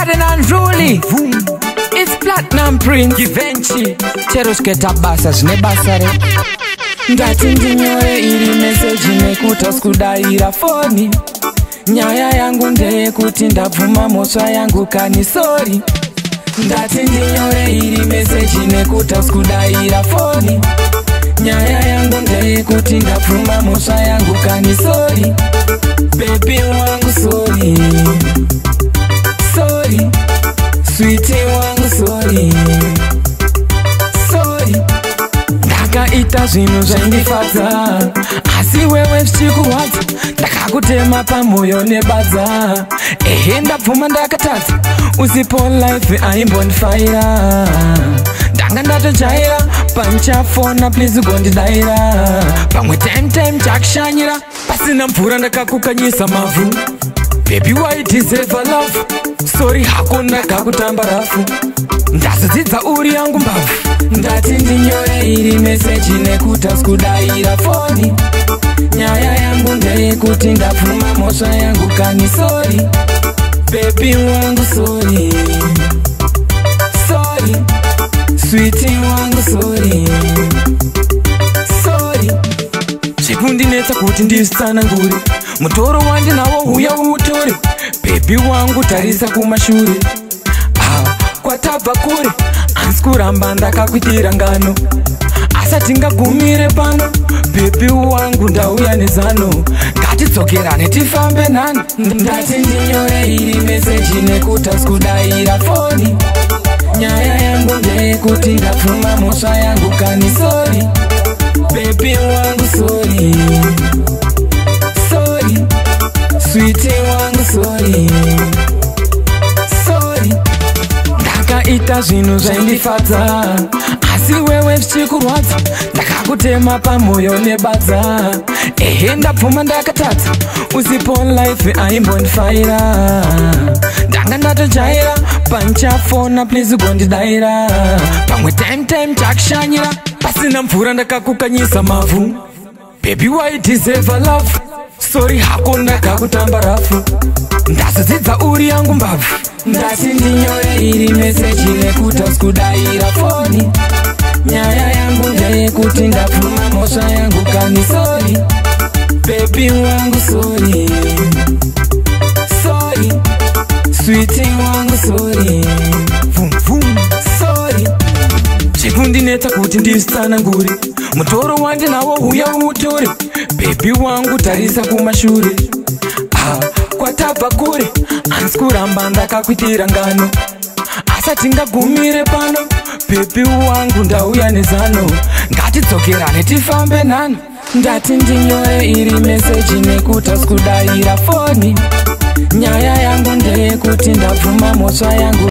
Bad and unruly. It's Platinum Prince Givenchy. Cherosketa basas ne basare. Ndati ndinyore iri message nekuta skudaira phone. Nyaya yangu ndeye kuti ndabvuma mosva yangu kanisori. Ndati ndinyore iri message nekuta skudaira phone. Nyaya yangu ndeye kuti ndabvuma mosva yangu kanisori. Baby wangu sorry. Sorry. Sweetie wangu sorry. Sorry. Ndakaita zvinhu zvaindifadza, asi wewe zvichikuwadza. Ndakakutema pamoyo nebadza. Ehe ndabvuma ndakatadza. Usipo life aimbondifaira. Ndanga ndatojaira panchafona please gondidaira. Pamwe time chakushanyira pasina mvura ndakakukanyisa mavhu. Baby why deserve a love. Sorry hako ndakakutamba rafu. Ndazodzidza uri yangu mbavhu. Ndati ndinyore iri message nekuta skudaira phone. Nyaya yangu ndeye kuti ndabvuma mosva yangu kanisori. Baby wangu sorry. Sorry. Sweetie wangu sorry. Sorry. Chikundinetsa kuti ndizitsanangure. Mutoro wandinawo uya utore. Baby wangu tarisa kumashure. Kwatabva kure asi kuramba ndakakuitira ngano. Asati ngagumire pano. Baby wangu ndauya nezano. Ngatidzokerane tifambe nani. Ndati ndinyore iri message nekuta skudaira phone. Nyaya yangu ndeye kuti ndabvuma mosva yangu kanisori. Baby wangu sorry. Sorry. Sweetie wangu sorry. Sorry. Ndakaita zvinhu zvaindifadza, asi wewe zvichikurwadza. Ndakakutema pamoyo nebadza. Ehe ndabvuma ndakatadza. Usipo life aimbondifaira. Ndanga ndatojaira panchafona please gondidaira. Pamwe time chakushanyira pasina mvura ndakakukanyisa mavhu. Baby why deserve a love. Sorry hako ndakakutamba rafu. Ndazodzidza uri yangu mbavhu. Ndati ndinyore iri message nekuta skudaira phone. Nyaya yangu ndeye kuti ndabvuma mosva yangu kanisori. Baby wangu sorry. Sorry. Sweetie wangu sorry. Sorry. Chikundinetsa kuti ndizitsanangure. Mutoro wandinawo uya utore. Baby wangu tarisa kumashure. Kwatabva kure asi kuramba ndakakuitira ngano. Asati ngagumire pano. Baby wangu ndauya nezano. Ngatidzokerane tifambe nani. Ndati ndinyore iri message nekuta skudaira phone. Nyaya yangu ndeye kuti ndabvuma mosva yangu